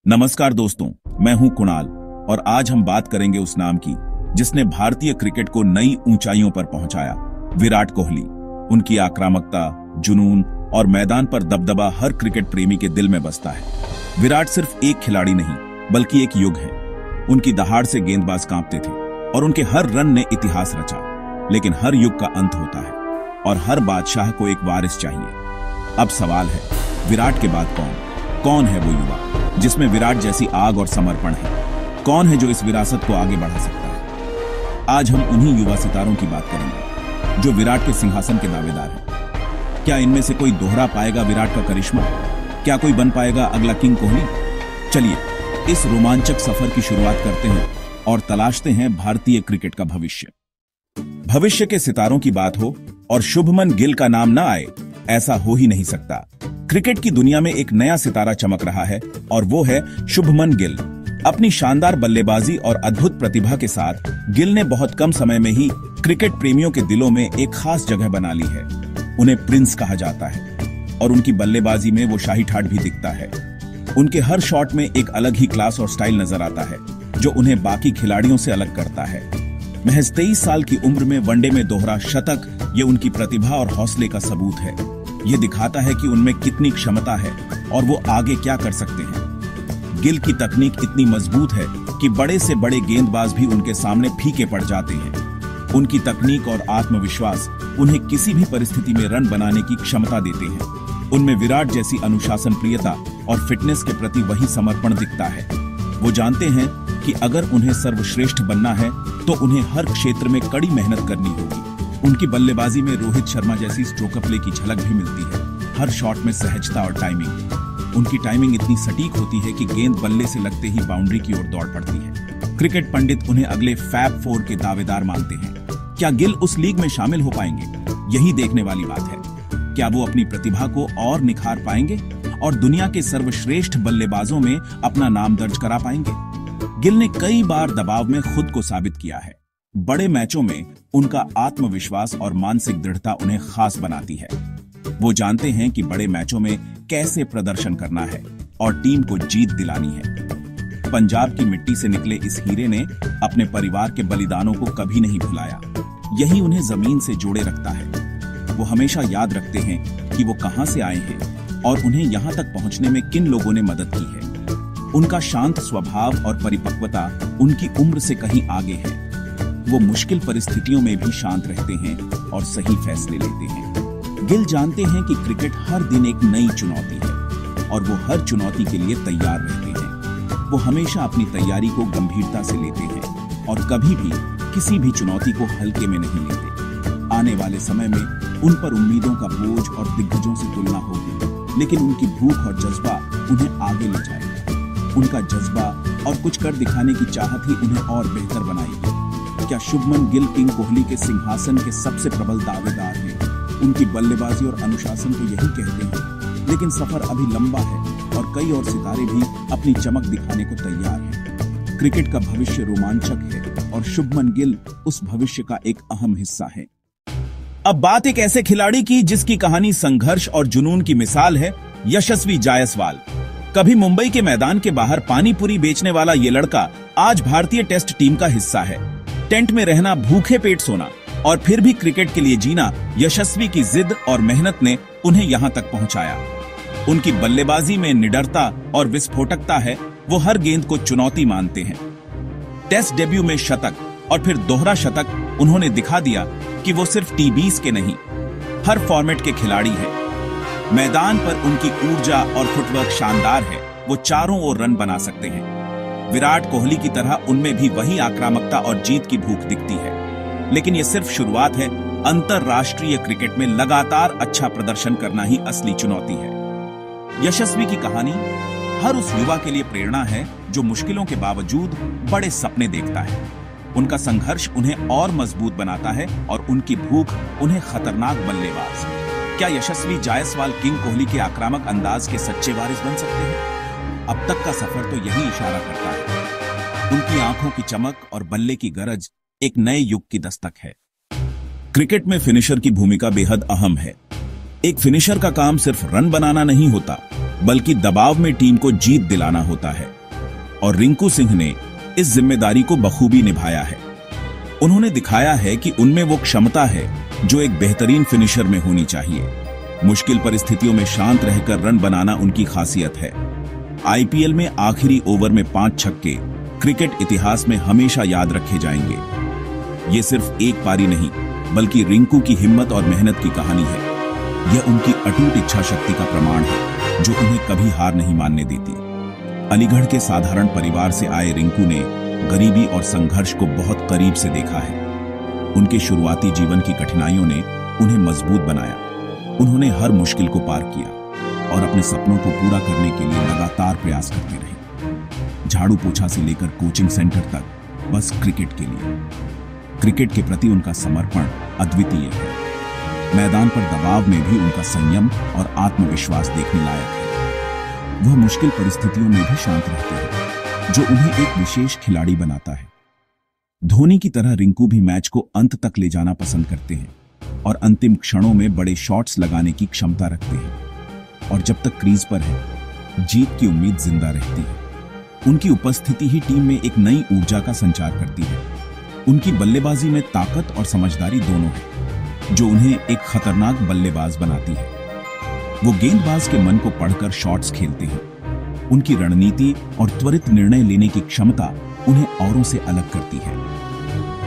नमस्कार दोस्तों, मैं हूं कुणाल और आज हम बात करेंगे उस नाम की जिसने भारतीय क्रिकेट को नई ऊंचाइयों पर पहुंचाया। विराट कोहली। उनकी आक्रामकता, जुनून और मैदान पर दबदबा हर क्रिकेट प्रेमी के दिल में बसता है। विराट सिर्फ एक खिलाड़ी नहीं बल्कि एक युग है। उनकी दहाड़ से गेंदबाज कांपते थे और उनके हर रन ने इतिहास रचा। लेकिन हर युग का अंत होता है और हर बादशाह को एक वारिस चाहिए। अब सवाल है, विराट के बाद कौन है वो युवा जिसमें विराट जैसी आग और समर्पण है? कौन है जो इस विरासत को आगे बढ़ा सकता है? आज हम उन्हीं युवा सितारों की बात करेंगे जो विराट के सिंहासन के दावेदार हैं। क्या इनमें से कोई दोहरा पाएगा विराट का करिश्मा? क्या कोई बन पाएगा अगला किंग कोहली? चलिए इस रोमांचक सफर की शुरुआत करते हैं और तलाशते हैं भारतीय क्रिकेट का भविष्य। भविष्य के सितारों की बात हो और शुभमन गिल का नाम ना आए, ऐसा हो ही नहीं सकता। क्रिकेट की दुनिया में एक नया सितारा चमक रहा है और वो है शुभमन गिल। अपनी शानदार बल्लेबाजी और अद्भुत प्रतिभा के साथ गिल ने बहुत कम समय में ही क्रिकेट प्रेमियों के दिलों में एक खास जगह बना ली है। उन्हें प्रिंस कहा जाता है और उनकी बल्लेबाजी में वो शाही ठाठ भी दिखता है। उनके हर शॉट में एक अलग ही क्लास और स्टाइल नजर आता है जो उन्हें बाकी खिलाड़ियों से अलग करता है। महज 23 साल की उम्र में वनडे में दोहरा शतक, ये उनकी प्रतिभा और हौसले का सबूत है। ये दिखाता है कि उनमें कितनी क्षमता है और वो आगे क्या कर सकते हैं। गिल की तकनीक इतनी मजबूत है कि बड़े से बड़े गेंदबाज भी उनके सामने फीके पड़ जाते हैं। उनकी तकनीक और आत्मविश्वास उन्हें किसी भी परिस्थिति में रन बनाने की क्षमता देते हैं। उनमें विराट जैसी अनुशासन प्रियता और फिटनेस के प्रति वही समर्पण दिखता है। वो जानते हैं कि अगर उन्हें सर्वश्रेष्ठ बनना है तो उन्हें हर क्षेत्र में कड़ी मेहनत करनी होगी। उनकी बल्लेबाजी में रोहित शर्मा जैसी स्ट्रोक प्ले की झलक भी मिलती है। हर शॉट में सहजता और टाइमिंग। उनकी टाइमिंग इतनी सटीक होती है कि गेंद बल्ले से लगते ही बाउंड्री की ओर दौड़ पड़ती है। क्रिकेट पंडित उन्हें अगले फैब 4 के दावेदार मानते हैं। क्या गिल उस लीग में शामिल हो पाएंगे? यही देखने वाली बात है। क्या वो अपनी प्रतिभा को और निखार पाएंगे और दुनिया के सर्वश्रेष्ठ बल्लेबाजों में अपना नाम दर्ज करा पाएंगे? गिल ने कई बार दबाव में खुद को साबित किया है। बड़े मैचों में उनका आत्मविश्वास और मानसिक दृढ़ता उन्हें खास बनाती है। वो जानते हैं कि बड़े मैचों में कैसे प्रदर्शन करना है और टीम को जीत दिलानी है। पंजाब की मिट्टी से निकले इस हीरे ने अपने परिवार के बलिदानों को कभी नहीं भुलाया। यही उन्हें जमीन से जोड़े रखता है। वो हमेशा याद रखते हैं कि वो कहां से आए हैं और उन्हें यहां तक पहुंचने में किन लोगों ने मदद की है। उनका शांत स्वभाव और परिपक्वता उनकी उम्र से कहीं आगे है। वो मुश्किल परिस्थितियों में भी शांत रहते हैं और सही फैसले लेते हैं। गिल जानते हैं कि क्रिकेट हर दिन एक नई चुनौती है और वो हर चुनौती के लिए तैयार रहते हैं। वो हमेशा अपनी तैयारी को गंभीरता से लेते हैं और कभी भी किसी भी चुनौती को हल्के में नहीं लेते। आने वाले समय में उन पर उम्मीदों का बोझ और दिग्गजों से तुलना होगी, लेकिन उनकी भूख और जज्बा उन्हें आगे ले जाएगा। उनका जज्बा और कुछ कर दिखाने की चाहत ही उन्हें और बेहतर बनाएगी। क्या शुभमन गिल किंग कोहली के सिंहासन के सबसे प्रबल दावेदार हैं? उनकी बल्लेबाजी और अनुशासन तो यही कहते हैं, लेकिन सफर अभी लंबा है और कई और सितारे भी अपनी चमक दिखाने को तैयार हैं। क्रिकेट का भविष्य रोमांचक है और शुभमन गिल उस भविष्य का एक अहम हिस्सा है। अब बात एक ऐसे खिलाड़ी की जिसकी कहानी संघर्ष और जुनून की मिसाल है, यशस्वी जायसवाल। कभी मुंबई के मैदान के बाहर पानीपुरी बेचने वाला ये लड़का आज भारतीय टेस्ट टीम का हिस्सा है। टेंट में रहना, भूखे पेट सोना और फिर भी क्रिकेट के लिए जीना, यशस्वी की जिद और मेहनत ने उन्हें यहां तक पहुंचाया। उनकी बल्लेबाजी में निडरता और विस्फोटकता है। वो हर गेंद को चुनौती मानते हैं। टेस्ट डेब्यू में शतक और फिर दोहरा शतक उन्होंने दिखा दिया कि वो सिर्फ T20 के नहीं, हर फॉर्मेट के खिलाड़ी हैं। मैदान पर उनकी ऊर्जा और फुटवर्क शानदार है। वो चारों ओर रन बना सकते हैं। विराट कोहली की तरह उनमें भी वही आक्रामकता और जीत की भूख दिखती है। लेकिन ये सिर्फ शुरुआत है। अंतरराष्ट्रीय क्रिकेट में लगातार अच्छा प्रदर्शन करना ही असली चुनौती है। यशस्वी की कहानी हर उस युवा के लिए प्रेरणा है जो मुश्किलों के बावजूद बड़े सपने देखता है। उनका संघर्ष उन्हें और मजबूत बनाता है और उनकी भूख उन्हें खतरनाक बल्लेबाज। क्या यशस्वी जायसवाल किंग कोहली के आक्रामक अंदाज के सच्चे वारिस बन सकते हैं? अब तक का सफर तो यही इशारा करता है। उनकी आंखों की चमक और बल्ले की गरज एक नए युग की दस्तक है। क्रिकेट में फिनिशर की भूमिका बेहद अहम है। एक फिनिशर का काम सिर्फ रन बनाना नहीं होता, बल्कि दबाव में टीम को जीत दिलाना होता है। और रिंकू सिंह ने इस जिम्मेदारी को बखूबी निभाया है। उन्होंने दिखाया है कि उनमें वो क्षमता है जो एक बेहतरीन फिनिशर में होनी चाहिए। मुश्किल परिस्थितियों में शांत रहकर रन बनाना उनकी खासियत है। आईपीएल में आखिरी ओवर में 5 छक्के क्रिकेट इतिहास में हमेशा याद रखे जाएंगे। ये सिर्फ एक पारी नहीं, बल्कि रिंकू की हिम्मत और मेहनत की कहानी है। यह उनकी अटूट इच्छा शक्ति का प्रमाण है जो उन्हें कभी हार नहीं मानने देती। अलीगढ़ के साधारण परिवार से आए रिंकू ने गरीबी और संघर्ष को बहुत करीब से देखा है। उनके शुरुआती जीवन की कठिनाइयों ने उन्हें मजबूत बनाया। उन्होंने हर मुश्किल को पार किया और अपने सपनों को पूरा करने के लिए लगातार प्रयास करते रहे। झाड़ू पोछा से लेकर कोचिंग सेंटर तक, बस क्रिकेट के लिए। क्रिकेट के प्रति उनका समर्पण अद्वितीय है। मैदान पर दबाव में भी उनका संयम और आत्मविश्वास देखने लायक है। वह मुश्किल परिस्थितियों में भी शांत रहते हैं, जो उन्हें एक विशेष खिलाड़ी बनाता है। धोनी की तरह रिंकू भी मैच को अंत तक ले जाना पसंद करते हैं और अंतिम क्षणों में बड़े शॉट्स लगाने की क्षमता रखते हैं। और जब तक क्रीज पर है, जीत की उम्मीद जिंदा रहती है। उनकी उपस्थिति ही टीम में एक नई ऊर्जा का संचार करती है। उनकी बल्लेबाजी में ताकत और समझदारी दोनों है, जो उन्हें एक खतरनाक बल्लेबाज बनाती है। वो गेंदबाज के मन को पढ़कर शॉट्स खेलते हैं। उनकी रणनीति और त्वरित निर्णय लेने की क्षमता उन्हें औरों से अलग करती है।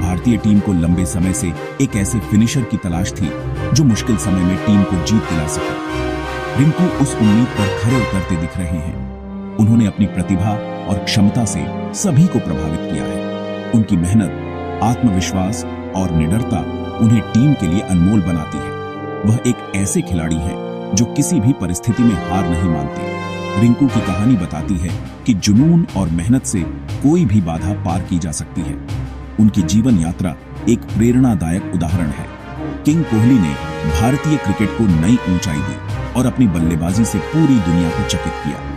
भारतीय टीम को लंबे समय से एक ऐसे फिनिशर की तलाश थी जो मुश्किल समय में टीम को जीत दिला सके। रिंकू उस उम्मीद पर खरे उतरते दिख रहे हैं। उन्होंने अपनी प्रतिभा और क्षमता से सभी को प्रभावित किया है। उनकी मेहनत, आत्मविश्वास और निडरता उन्हें टीम के लिए अनमोल बनाती है। वह एक ऐसे खिलाड़ी हैं जो किसी भी परिस्थिति में हार नहीं मानते। रिंकू की कहानी बताती है कि जुनून और मेहनत से कोई भी बाधा पार की जा सकती है। उनकी जीवन यात्रा एक प्रेरणादायक उदाहरण है। किंग कोहली ने भारतीय क्रिकेट को नई ऊंचाई दी और अपनी बल्लेबाजी से पूरी दुनिया को चकित किया।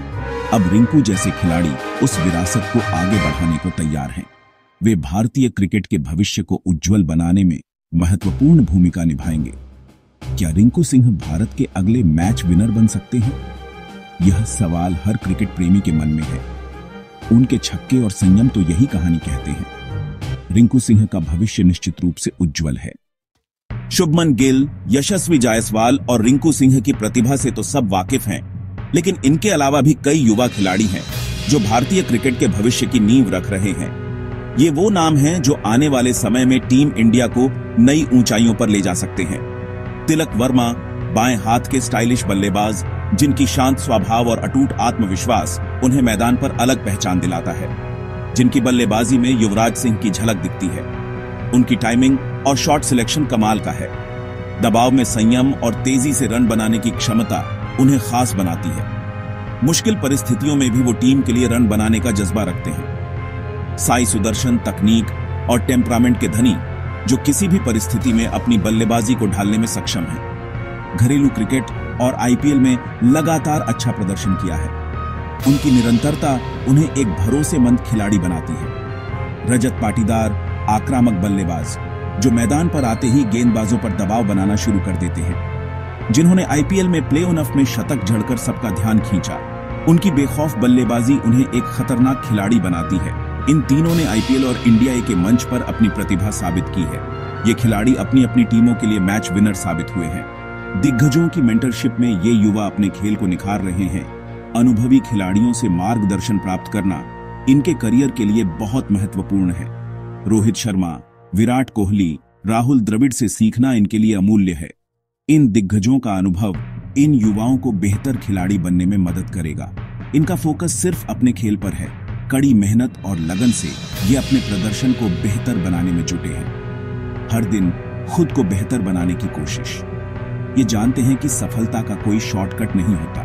अब रिंकू जैसे खिलाड़ी उस विरासत को आगे बढ़ाने को तैयार हैं। वे भारतीय क्रिकेट के भविष्य को उज्जवल बनाने में महत्वपूर्ण भूमिका निभाएंगे। क्या रिंकू सिंह भारत के अगले मैच विनर बन सकते हैं? यह सवाल हर क्रिकेट प्रेमी के मन में है। उनके छक्के और संयम तो यही कहानी कहते हैं। रिंकू सिंह का भविष्य निश्चित रूप से उज्जवल है। शुभमन गिल, यशस्वी जायसवाल और रिंकू सिंह की प्रतिभा से तो सब वाकिफ हैं, लेकिन इनके अलावा भी कई युवा खिलाड़ी हैं जो भारतीय क्रिकेट के भविष्य की नींव रख रहे हैं। ये वो नाम हैं जो आने वाले समय में टीम इंडिया को नई ऊंचाइयों पर ले जा सकते हैं। तिलक वर्मा, बाएं हाथ के स्टाइलिश बल्लेबाज जिनकी शांत स्वभाव और अटूट आत्मविश्वास उन्हें मैदान पर अलग पहचान दिलाता है, जिनकी बल्लेबाजी में युवराज सिंह की झलक दिखती है। उनकी टाइमिंग और शॉट सिलेक्शन कमाल का है। दबाव में संयम और तेजी से रन बनाने की क्षमता उन्हें खास बनाती है। मुश्किल परिस्थितियों में भी वो टीम के लिए रन बनाने का जज्बा रखते हैं। साई सुदर्शन तकनीक और टेम्परामेंट के धनी जो किसी भी परिस्थिति में अपनी बल्लेबाजी को ढालने में सक्षम हैं। घरेलू क्रिकेट और आईपीएल में लगातार अच्छा प्रदर्शन किया है। उनकी निरंतरता उन्हें एक भरोसेमंद खिलाड़ी बनाती है। रजत पाटीदार, आक्रामक बल्लेबाज जो मैदान पर आते ही गेंदबाजों पर दबाव बनाना शुरू कर देते हैं, जिन्होंने आईपीएल में प्ले ऑफ में शतक जड़कर सबका ध्यान खींचा। उनकी बेखौफ बल्लेबाजी उन्हें एक खतरनाक खिलाड़ी बनाती है। इन तीनों ने आईपीएल और इंडिया ए के मंच पर अपनी प्रतिभा साबित की है। ये खिलाड़ी अपनी अपनी टीमों के लिए मैच विनर साबित हुए हैं। दिग्गजों की मेंटरशिप में ये युवा अपने खेल को निखार रहे हैं। अनुभवी खिलाड़ियों से मार्गदर्शन प्राप्त करना इनके करियर के लिए बहुत महत्वपूर्ण है। रोहित शर्मा, विराट कोहली, राहुल द्रविड़ से सीखना इनके लिए अमूल्य है। इन दिग्गजों का अनुभव इन युवाओं को बेहतर खिलाड़ी बनने में मदद करेगा। इनका फोकस सिर्फ अपने खेल पर है। कड़ी मेहनत और लगन से ये अपने प्रदर्शन को बेहतर बनाने में जुटे हैं। हर दिन खुद को बेहतर बनाने की कोशिश। ये जानते हैं कि सफलता का कोई शॉर्टकट नहीं होता।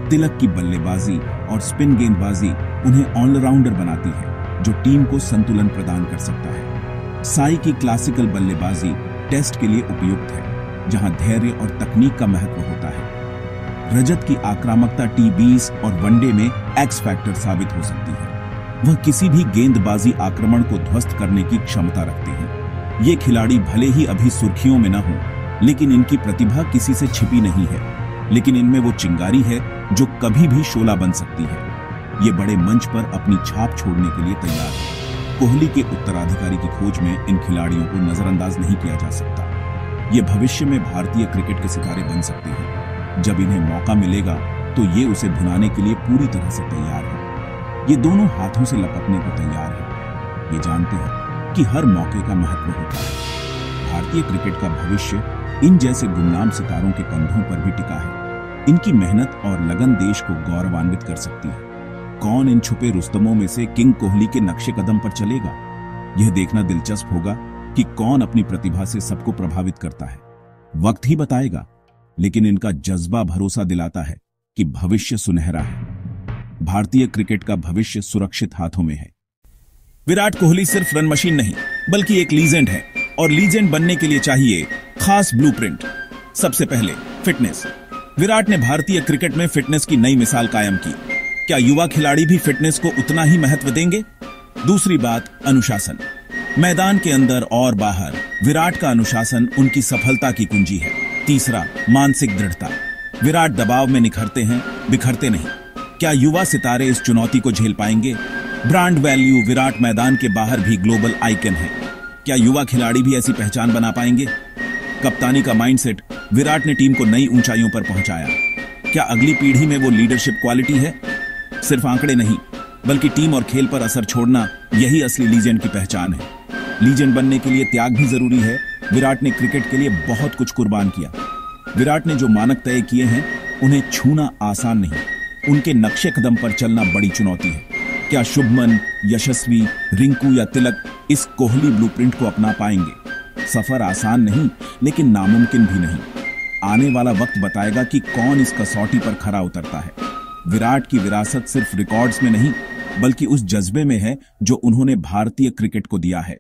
तिलक की बल्लेबाजी और स्पिन गेंदबाजी उन्हें ऑलराउंडर बनाती है, जो टीम को संतुलन प्रदान कर सकता है। साई की क्लासिकल बल्लेबाजी टेस्ट के लिए उपयुक्त है, जहां धैर्य और तकनीक का महत्व होता है। रजत की आक्रामकता टी20 और वनडे में एक्स फैक्टर साबित हो सकती है। वह किसी भी गेंदबाजी आक्रमण को ध्वस्त करने की क्षमता रखते हैं। ये खिलाड़ी भले ही अभी सुर्खियों में न हो, लेकिन इनकी प्रतिभा किसी से छिपी नहीं है। लेकिन इनमें वो चिंगारी है जो कभी भी शोला बन सकती है। ये बड़े मंच पर अपनी छाप छोड़ने के लिए तैयार है। कोहली के उत्तराधिकारी की खोज में इन खिलाड़ियों को नजरअंदाज नहीं किया जा सकता। ये भविष्य में भारतीय क्रिकेट के सितारे बन सकते हैं। जब इन्हें मौका मिलेगा तो ये उसे भुनाने के लिए पूरी तरह से तैयार है। ये दोनों हाथों से लपकने को तैयार है। ये जानते हैं कि हर मौके का महत्व होता है। भारतीय क्रिकेट का भविष्य इन जैसे गुमनाम सितारों के कंधों पर भी टिका है। इनकी मेहनत और लगन देश को गौरवान्वित कर सकती है। कौन इन छुपे रुस्तमों में से किंग कोहली के नक्शे कदम पर चलेगा? यह देखना दिलचस्प होगा कि कौन अपनी प्रतिभा से सबको प्रभावित करता है। वक्त ही बताएगा, लेकिन इनका जज्बा भरोसा दिलाता है कि भविष्य सुनहरा है। भारतीय क्रिकेट का भविष्य सुरक्षित हाथों में है। विराट कोहली सिर्फ रन मशीन नहीं, बल्कि एक लीजेंड है, और लीजेंड बनने के लिए चाहिए खास ब्लूप्रिंट। सबसे पहले फिटनेस। विराट ने भारतीय क्रिकेट में फिटनेस की नई मिसाल कायम की। क्या युवा खिलाड़ी भी फिटनेस को उतना ही महत्व देंगे? दूसरी बात, अनुशासन। मैदान के अंदर और बाहर विराट का अनुशासन उनकी सफलता की कुंजी है। तीसरा, मानसिक दृढ़ता। विराट दबाव में निखरते हैं, बिखरते नहीं। क्या युवा सितारे इस चुनौती को झेल पाएंगे? Brand value. विराट मैदान के बाहर भी ग्लोबल आइकन है। क्या युवा खिलाड़ी भी ऐसी पहचान बना पाएंगे? कप्तानी का माइंडसेट। विराट ने टीम को नई ऊंचाइयों पर पहुंचाया। क्या अगली पीढ़ी में वो लीडरशिप क्वालिटी है? सिर्फ आंकड़े नहीं, बल्कि टीम और खेल पर असर छोड़ना, यही असली लीजेंड की पहचान है। लीजेंड बनने के लिए त्याग भी जरूरी है। विराट ने क्रिकेट के लिए बहुत कुछ कुर्बान किया। विराट ने जो मानक तय किए हैं, उन्हें छूना आसान नहीं। उनके नक्शे कदम पर चलना बड़ी चुनौती है। क्या शुभमन, यशस्वी, रिंकू या तिलक इस कोहली ब्लूप्रिंट को अपना पाएंगे? सफर आसान नहीं, लेकिन नामुमकिन भी नहीं। आने वाला वक्त बताएगा कि कौन इस कसौटी पर खरा उतरता है। विराट की विरासत सिर्फ रिकॉर्ड्स में नहीं, बल्कि उस जज्बे में है जो उन्होंने भारतीय क्रिकेट को दिया है।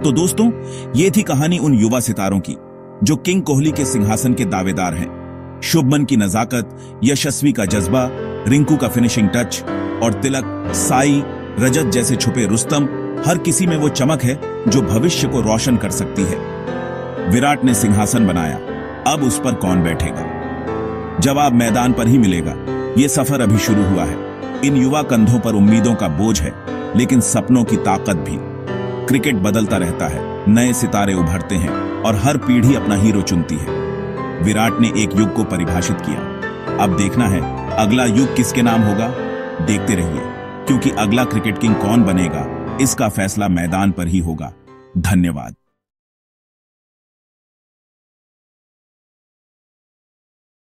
तो दोस्तों, ये थी कहानी उन युवा सितारों की जो किंग कोहली के सिंहासन के दावेदार हैं। शुभमन की नजाकत, यशस्वी का जज्बा, रिंकू का फिनिशिंग टच और तिलक, साई, रजत जैसे छुपे रुस्तम, हर किसी में वो चमक है जो भविष्य को रोशन कर सकती है। विराट ने सिंहासन बनाया, अब उस पर कौन बैठेगा? जवाब मैदान पर ही मिलेगा। ये सफर अभी शुरू हुआ है। इन युवा कंधों पर उम्मीदों का बोझ है, लेकिन सपनों की ताकत भी। क्रिकेट बदलता रहता है, नए सितारे उभरते हैं और हर पीढ़ी अपना हीरो चुनती है। विराट ने एक युग को परिभाषित किया। अब देखना है अगला युग किसके नाम होगा। देखते रहिए, क्योंकि अगला क्रिकेट किंग कौन बनेगा, इसका फैसला मैदान पर ही होगा। धन्यवाद।